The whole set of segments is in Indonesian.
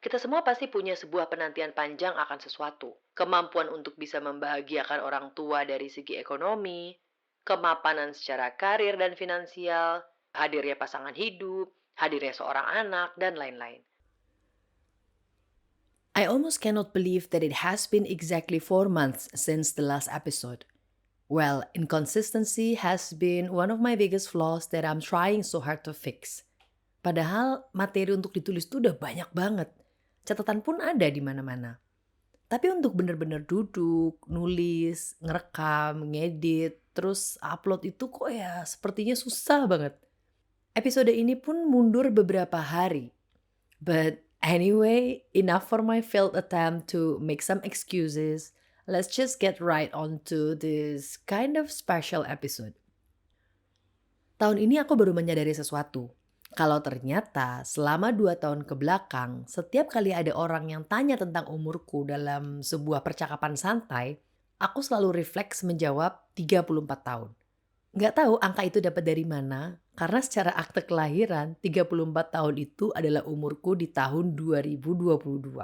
Kita semua pasti punya sebuah penantian panjang akan sesuatu. Kemampuan untuk bisa membahagiakan orang tua dari segi ekonomi, kemapanan secara karir dan finansial, hadirnya pasangan hidup, hadirnya seorang anak, dan lain-lain. I almost cannot believe that it has been exactly 4 months since the last episode. Well, inconsistency has been one of my biggest flaws that I'm trying so hard to fix. Padahal materi untuk ditulis tuh udah banyak banget. Catatan pun ada di mana-mana. Tapi untuk bener-bener duduk, nulis, ngerekam, ngedit, terus upload itu kok ya sepertinya susah banget. Episode ini pun mundur beberapa hari. But anyway, enough for my failed attempt to make some excuses. Let's just get right on to this kind of special episode. Tahun ini aku baru menyadari sesuatu. Kalau ternyata selama 2 tahun ke belakang, setiap kali ada orang yang tanya tentang umurku dalam sebuah percakapan santai, aku selalu refleks menjawab 34 tahun. Nggak tahu angka itu dapat dari mana, karena secara akte kelahiran 34 tahun itu adalah umurku di tahun 2022.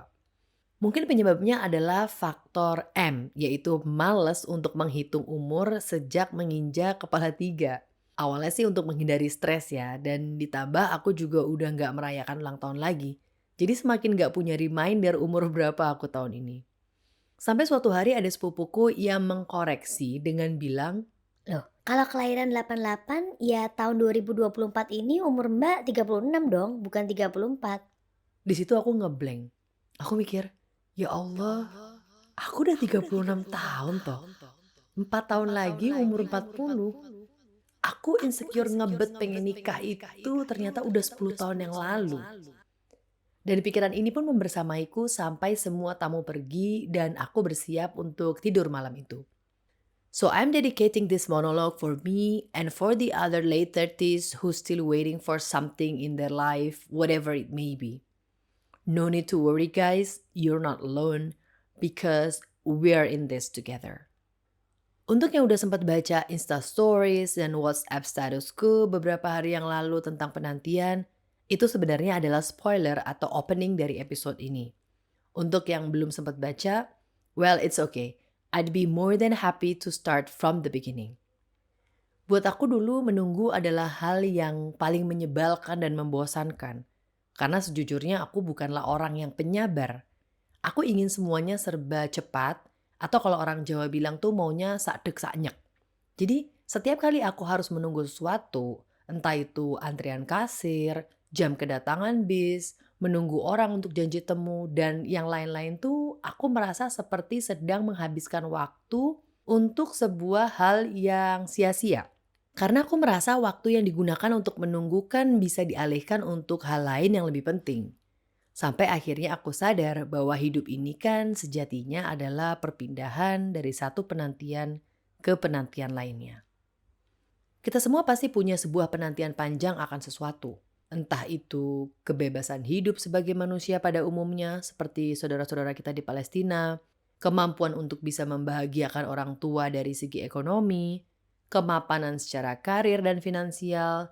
Mungkin penyebabnya adalah faktor M, yaitu males untuk menghitung umur sejak menginjak kepala 3. Awalnya sih untuk menghindari stres ya, dan ditambah aku juga udah nggak merayakan ulang tahun lagi. Jadi semakin nggak punya reminder umur berapa aku tahun ini. Sampai suatu hari ada sepupuku yang mengkoreksi dengan bilang, Loh, kalau kelahiran 88 ya tahun 2024 ini umur Mbak 36 dong, bukan 34. di situ aku ngeblank. Aku mikir, ya Allah, aku udah 36 tahun toh. 4 tahun lagi umur 40. Aku insecure ngebet pengen nikah itu ternyata udah 10 tahun yang lalu. Dan pikiran ini pun membersamaiku sampai semua tamu pergi dan aku bersiap untuk tidur malam itu. So I'm dedicating this monologue for me and for the other late 30s who's still waiting for something in their life, whatever it may be. No need to worry guys, you're not alone because we're in this together. Untuk yang udah sempat baca Insta Stories dan WhatsApp statusku beberapa hari yang lalu tentang penantian, itu sebenarnya adalah spoiler atau opening dari episode ini. Untuk yang belum sempat baca, well it's okay. I'd be more than happy to start from the beginning. Buat aku dulu menunggu adalah hal yang paling menyebalkan dan membosankan. Karena sejujurnya aku bukanlah orang yang penyabar. Aku ingin semuanya serba cepat, atau kalau orang Jawa bilang tuh maunya sakdek saknyek. Jadi setiap kali aku harus menunggu sesuatu, entah itu antrian kasir, jam kedatangan bis, menunggu orang untuk janji temu, dan yang lain-lain tuh aku merasa seperti sedang menghabiskan waktu untuk sebuah hal yang sia-sia. Karena aku merasa waktu yang digunakan untuk menunggu kan bisa dialihkan untuk hal lain yang lebih penting. Sampai akhirnya aku sadar bahwa hidup ini kan sejatinya adalah perpindahan dari satu penantian ke penantian lainnya. Kita semua pasti punya sebuah penantian panjang akan sesuatu. Entah itu kebebasan hidup sebagai manusia pada umumnya seperti saudara-saudara kita di Palestina, kemampuan untuk bisa membahagiakan orang tua dari segi ekonomi, kemapanan secara karir dan finansial,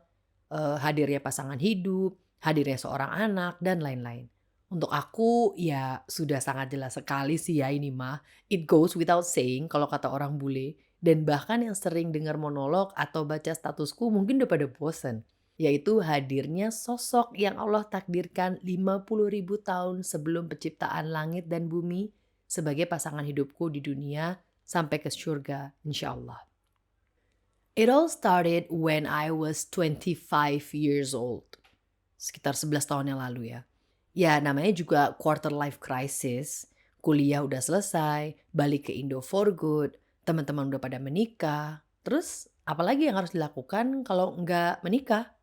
hadirnya pasangan hidup, hadirnya seorang anak, dan lain-lain. Untuk aku ya sudah sangat jelas sekali sih ya ini mah. It goes without saying kalau kata orang bule. Dan bahkan yang sering dengar monolog atau baca statusku mungkin udah pada bosen. Yaitu hadirnya sosok yang Allah takdirkan 50.000 tahun sebelum penciptaan langit dan bumi sebagai pasangan hidupku di dunia sampai ke surga insya Allah. It all started when I was 25 years old. Sekitar 11 tahun yang lalu ya. Ya namanya juga quarter life crisis. Kuliah udah selesai, balik ke Indo for good, teman-teman udah pada menikah. Terus apalagi yang harus dilakukan kalau nggak menikah?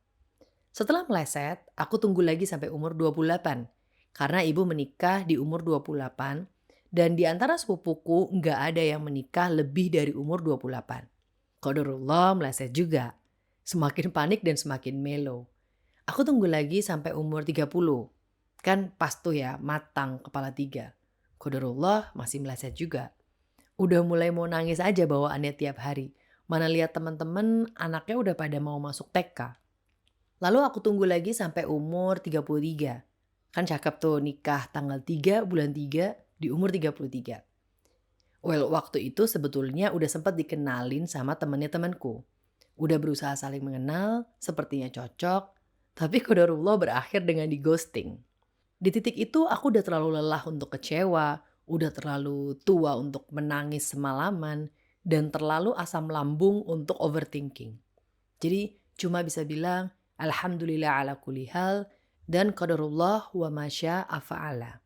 Setelah meleset, aku tunggu lagi sampai umur 28. Karena ibu menikah di umur 28 dan di antara sepupuku nggak ada yang menikah lebih dari umur 28. Qadarullah meleset juga. Semakin panik dan semakin melo. Aku tunggu lagi sampai umur 30. Kan pas tuh ya, matang kepala 3. Qadarullah masih meleset juga. Udah mulai mau nangis aja bawaannya tiap hari. Mana lihat teman-teman anaknya udah pada mau masuk TK. Lalu aku tunggu lagi sampai umur 33. Kan cakep tuh nikah tanggal 3 bulan 3 di umur 33. Well, waktu itu sebetulnya udah sempat dikenalin sama temennya temanku. Udah berusaha saling mengenal, sepertinya cocok, tapi qadarullah berakhir dengan di ghosting. Di titik itu aku udah terlalu lelah untuk kecewa, udah terlalu tua untuk menangis semalaman, dan terlalu asam lambung untuk overthinking. Jadi cuma bisa bilang alhamdulillah ala kulli hal dan qadarullah wa masya'a fa'ala.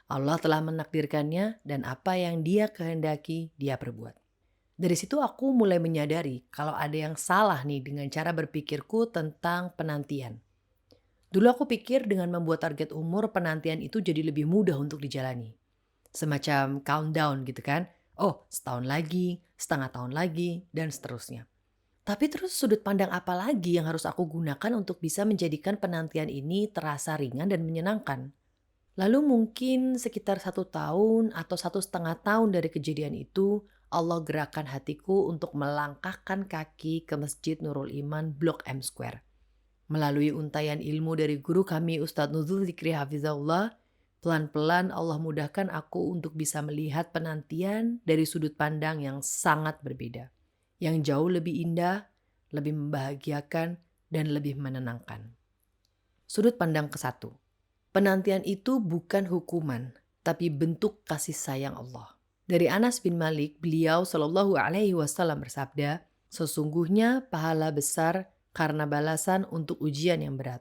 Allah telah menakdirkannya dan apa yang Dia kehendaki Dia perbuat. Dari situ aku mulai menyadari kalau ada yang salah nih dengan cara berpikirku tentang penantian. Dulu aku pikir dengan membuat target umur penantian itu jadi lebih mudah untuk dijalani. Semacam countdown gitu kan. Oh, setahun lagi, setengah tahun lagi, dan seterusnya. Tapi terus sudut pandang apa lagi yang harus aku gunakan untuk bisa menjadikan penantian ini terasa ringan dan menyenangkan? Lalu mungkin sekitar 1 tahun atau 1,5 tahun dari kejadian itu, Allah gerakkan hatiku untuk melangkahkan kaki ke Masjid Nurul Iman Blok M Square. Melalui untayan ilmu dari guru kami Ustadz Nuzul Zikri Hafizahullah, pelan-pelan Allah mudahkan aku untuk bisa melihat penantian dari sudut pandang yang sangat berbeda. Yang jauh lebih indah, lebih membahagiakan, dan lebih menenangkan. Sudut pandang ke-1. Penantian itu bukan hukuman, tapi bentuk kasih sayang Allah. Dari Anas bin Malik, beliau Shallallahu Alaihi Wasallam bersabda, sesungguhnya pahala besar karena balasan untuk ujian yang berat.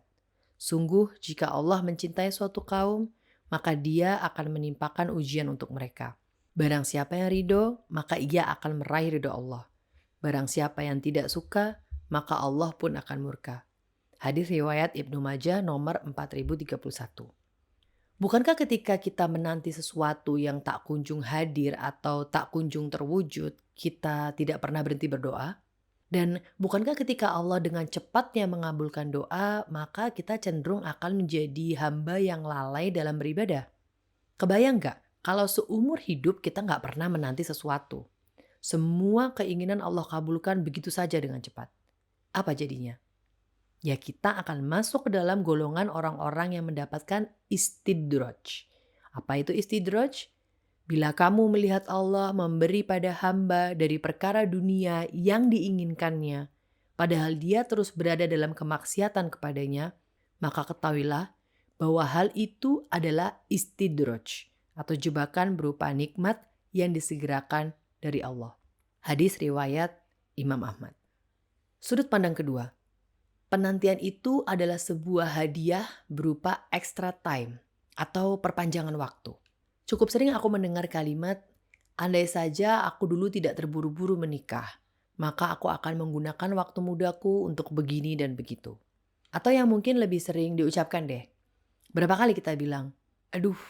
Sungguh jika Allah mencintai suatu kaum, maka Dia akan menimpakan ujian untuk mereka. Barang siapa yang ridho, maka ia akan meraih ridho Allah. Barang siapa yang tidak suka, maka Allah pun akan murka. Hadis riwayat Ibnu Majah nomor 4031. Bukankah ketika kita menanti sesuatu yang tak kunjung hadir atau tak kunjung terwujud, kita tidak pernah berhenti berdoa? Dan bukankah ketika Allah dengan cepatnya mengabulkan doa, maka kita cenderung akan menjadi hamba yang lalai dalam beribadah? Kebayang gak kalau seumur hidup kita gak pernah menanti sesuatu? Semua keinginan Allah kabulkan begitu saja dengan cepat. Apa jadinya? Ya kita akan masuk ke dalam golongan orang-orang yang mendapatkan istidraj. Apa itu istidraj? Bila kamu melihat Allah memberi pada hamba dari perkara dunia yang diinginkannya, padahal dia terus berada dalam kemaksiatan kepadanya, maka ketahuilah bahwa hal itu adalah istidraj atau jebakan berupa nikmat yang disegerakan dari Allah. Hadis riwayat Imam Ahmad. Sudut pandang kedua. Penantian itu adalah sebuah hadiah berupa extra time atau perpanjangan waktu. Cukup sering aku mendengar kalimat, andai saja aku dulu tidak terburu-buru menikah, maka aku akan menggunakan waktu mudaku untuk begini dan begitu. Atau yang mungkin lebih sering diucapkan deh, berapa kali kita bilang, aduh,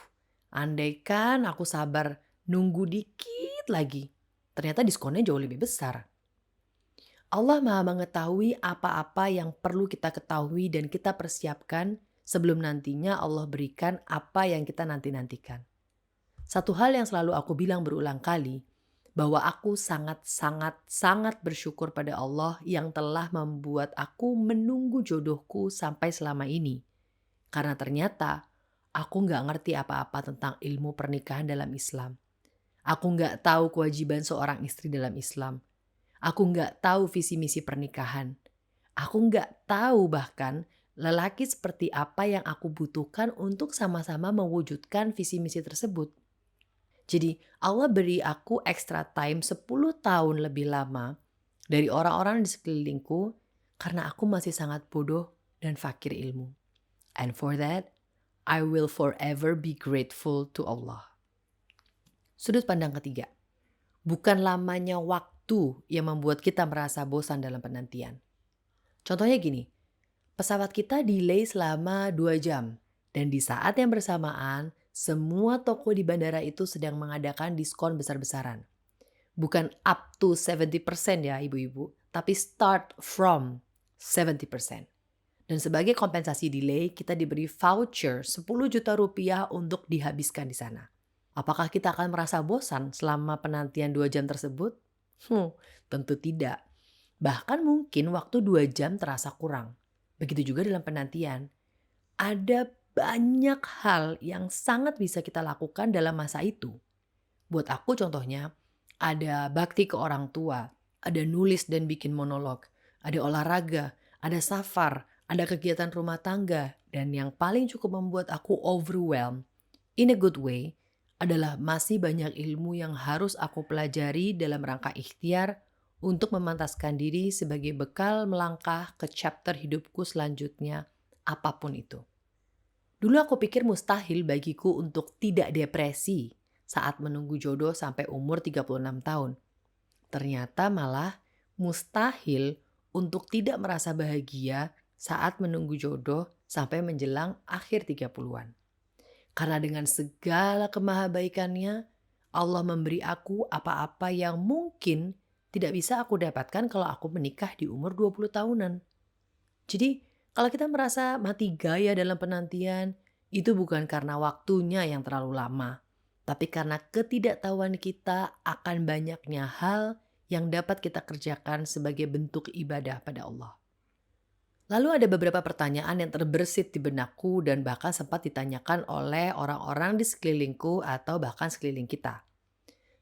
andaikan aku sabar nunggu dikit lagi, ternyata diskonnya jauh lebih besar. Allah Maha mengetahui apa-apa yang perlu kita ketahui dan kita persiapkan sebelum nantinya Allah berikan apa yang kita nanti-nantikan. Satu hal yang selalu aku bilang berulang kali, bahwa aku sangat bersyukur pada Allah yang telah membuat aku menunggu jodohku sampai selama ini. Karena ternyata aku gak ngerti apa-apa tentang ilmu pernikahan dalam Islam. Aku gak tahu kewajiban seorang istri dalam Islam. Aku nggak tahu visi misi pernikahan. Aku nggak tahu bahkan lelaki seperti apa yang aku butuhkan untuk sama-sama mewujudkan visi misi tersebut. Jadi Allah beri aku extra time 10 tahun lebih lama dari orang-orang di sekelilingku karena aku masih sangat bodoh dan fakir ilmu. And for that, I will forever be grateful to Allah. Sudut pandang ketiga. Bukan lamanya waktu yang membuat kita merasa bosan dalam penantian. Contohnya gini, pesawat kita delay selama 2 jam dan di saat yang bersamaan semua toko di bandara itu sedang mengadakan diskon besar-besaran. Bukan up to 70% ya ibu-ibu, tapi start from 70%. Dan sebagai kompensasi delay kita diberi voucher 10 juta rupiah untuk dihabiskan di sana. Apakah kita akan merasa bosan selama penantian 2 jam tersebut? Tentu tidak. Bahkan mungkin waktu 2 jam terasa kurang. Begitu juga dalam penantian. Ada banyak hal yang sangat bisa kita lakukan dalam masa itu. Buat aku contohnya, ada bakti ke orang tua, ada nulis dan bikin monolog, ada olahraga, ada safar, ada kegiatan rumah tangga, dan yang paling cukup membuat aku overwhelmed in a good way adalah masih banyak ilmu yang harus aku pelajari dalam rangka ikhtiar untuk memantaskan diri sebagai bekal melangkah ke chapter hidupku selanjutnya, apapun itu. Dulu aku pikir mustahil bagiku untuk tidak depresi saat menunggu jodoh sampai umur 36 tahun. Ternyata malah mustahil untuk tidak merasa bahagia saat menunggu jodoh sampai menjelang akhir 30-an. Karena dengan segala kemahabaikannya, Allah memberi aku apa-apa yang mungkin tidak bisa aku dapatkan kalau aku menikah di umur 20 tahunan. Jadi, kalau kita merasa mati gaya dalam penantian, itu bukan karena waktunya yang terlalu lama, tapi karena ketidaktahuan kita akan banyaknya hal yang dapat kita kerjakan sebagai bentuk ibadah pada Allah. Lalu ada beberapa pertanyaan yang terbersit di benakku dan bahkan sempat ditanyakan oleh orang-orang di sekelilingku atau bahkan sekeliling kita.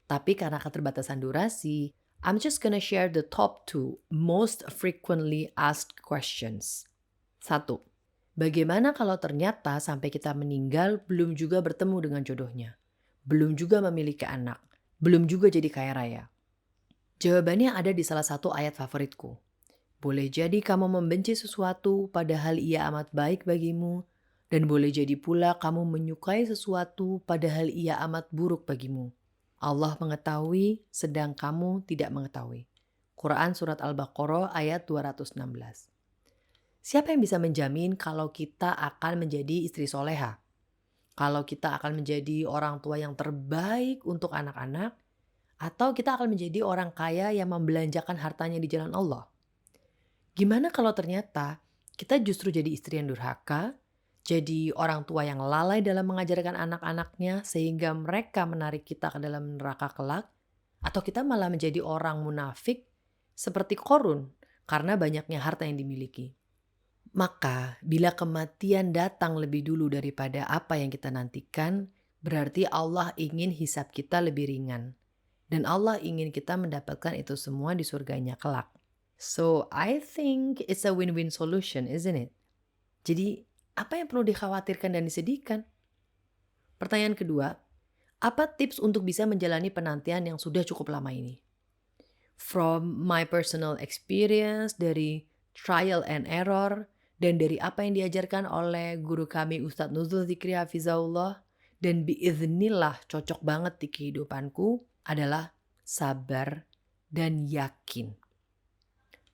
Tapi karena keterbatasan durasi, I'm just gonna share the top 2 most frequently asked questions. 1. Bagaimana kalau ternyata sampai kita meninggal belum juga bertemu dengan jodohnya? Belum juga memiliki anak? Belum juga jadi kaya raya? Jawabannya ada di salah satu ayat favoritku. Boleh jadi kamu membenci sesuatu padahal ia amat baik bagimu, dan boleh jadi pula kamu menyukai sesuatu padahal ia amat buruk bagimu. Allah mengetahui sedang kamu tidak mengetahui. Quran Surat Al-Baqarah ayat 216. Siapa yang bisa menjamin kalau kita akan menjadi istri soleha? Kalau kita akan menjadi orang tua yang terbaik untuk anak-anak? Atau kita akan menjadi orang kaya yang membelanjakan hartanya di jalan Allah? Gimana kalau ternyata kita justru jadi istri yang durhaka, jadi orang tua yang lalai dalam mengajarkan anak-anaknya sehingga mereka menarik kita ke dalam neraka kelak, atau kita malah menjadi orang munafik seperti Qorun karena banyaknya harta yang dimiliki. Maka bila kematian datang lebih dulu daripada apa yang kita nantikan, berarti Allah ingin hisab kita lebih ringan. Dan Allah ingin kita mendapatkan itu semua di surganya kelak. So, I think it's a win-win solution, isn't it? Jadi, apa yang perlu dikhawatirkan dan disedihkan? Pertanyaan kedua, apa tips untuk bisa menjalani penantian yang sudah cukup lama ini? From my personal experience, dari trial and error, dan dari apa yang diajarkan oleh guru kami Ustadz Nuzul Zikri Hafizahullah, dan biiznillah cocok banget di kehidupanku, adalah sabar dan yakin.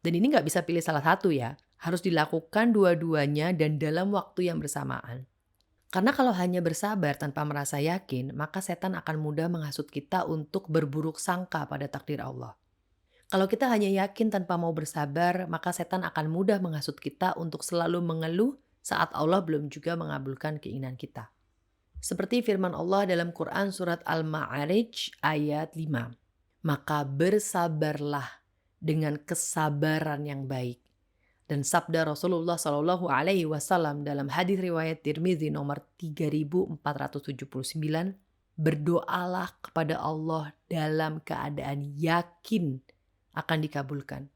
Dan ini nggak bisa pilih salah satu ya, harus dilakukan dua-duanya dan dalam waktu yang bersamaan. Karena kalau hanya bersabar tanpa merasa yakin, maka setan akan mudah menghasut kita untuk berburuk sangka pada takdir Allah. Kalau kita hanya yakin tanpa mau bersabar, maka setan akan mudah menghasut kita untuk selalu mengeluh saat Allah belum juga mengabulkan keinginan kita. Seperti firman Allah dalam Quran Surat Al-Ma'arij ayat 5. Maka bersabarlah dengan kesabaran yang baik. Dan sabda Rasulullah SAW dalam hadis riwayat Tirmizi nomor 3479, berdoalah kepada Allah dalam keadaan yakin akan dikabulkan.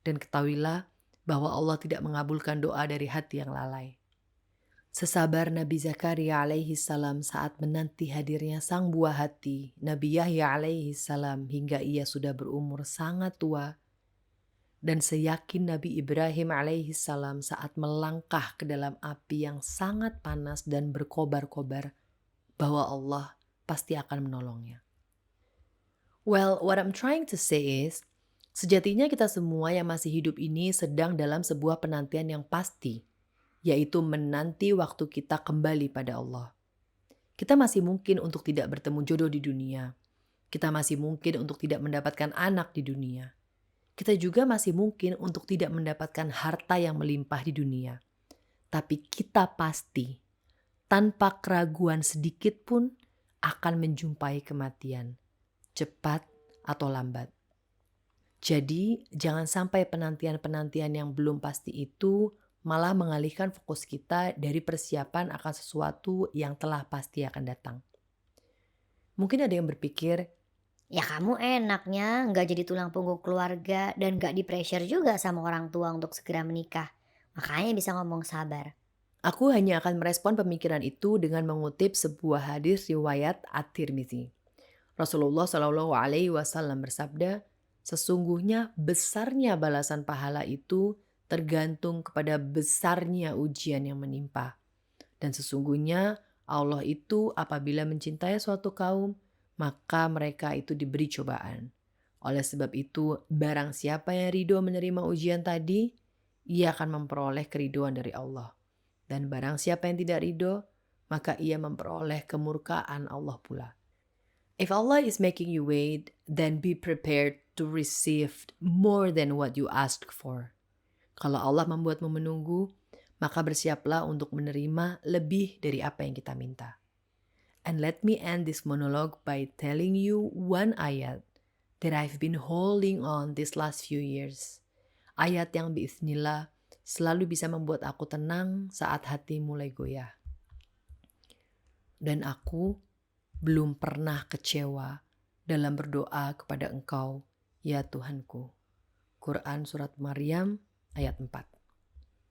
Dan ketahuilah bahwa Allah tidak mengabulkan doa dari hati yang lalai. Sesabar Nabi Zakaria alaihi salam saat menanti hadirnya sang buah hati, Nabi Yahya alaihi salam, hingga ia sudah berumur sangat tua. Dan seyakin Nabi Ibrahim alaihi salam saat melangkah ke dalam api yang sangat panas dan berkobar-kobar, bahwa Allah pasti akan menolongnya. Well, what I'm trying to say is, sejatinya kita semua yang masih hidup ini sedang dalam sebuah penantian yang pasti, yaitu menanti waktu kita kembali pada Allah. Kita masih mungkin untuk tidak bertemu jodoh di dunia. Kita masih mungkin untuk tidak mendapatkan anak di dunia. Kita juga masih mungkin untuk tidak mendapatkan harta yang melimpah di dunia. Tapi kita pasti, tanpa keraguan sedikit pun, akan menjumpai kematian, cepat atau lambat. Jadi, jangan sampai penantian-penantian yang belum pasti itu malah mengalihkan fokus kita dari persiapan akan sesuatu yang telah pasti akan datang. Mungkin ada yang berpikir, Ya kamu enaknya nggak jadi tulang punggung keluarga dan nggak di-pressure juga sama orang tua untuk segera menikah. Makanya bisa ngomong sabar. aku hanya akan merespon pemikiran itu dengan mengutip sebuah hadis riwayat At-Tirmizi. Rasulullah Shallallahu Alaihi Wasallam bersabda, sesungguhnya besarnya balasan pahala itu tergantung kepada besarnya ujian yang menimpa. Dan sesungguhnya Allah itu apabila mencintai suatu kaum, maka mereka itu diberi cobaan. Oleh sebab itu, barang siapa yang ridho menerima ujian tadi, ia akan memperoleh keriduan dari Allah. Dan barang siapa yang tidak ridho, maka ia memperoleh kemurkaan Allah pula. If Allah is making you wait, then be prepared to receive more than what you asked for. Kalau Allah membuatmu menunggu, maka bersiaplah untuk menerima lebih dari apa yang kita minta. And let me end this monologue by telling you one ayat that I've been holding on these last few years. Ayat yang biiznillah selalu bisa membuat aku tenang saat hati mulai goyah. Dan aku belum pernah kecewa dalam berdoa kepada Engkau, ya Tuhanku. Quran Surat Maryam ayat 4.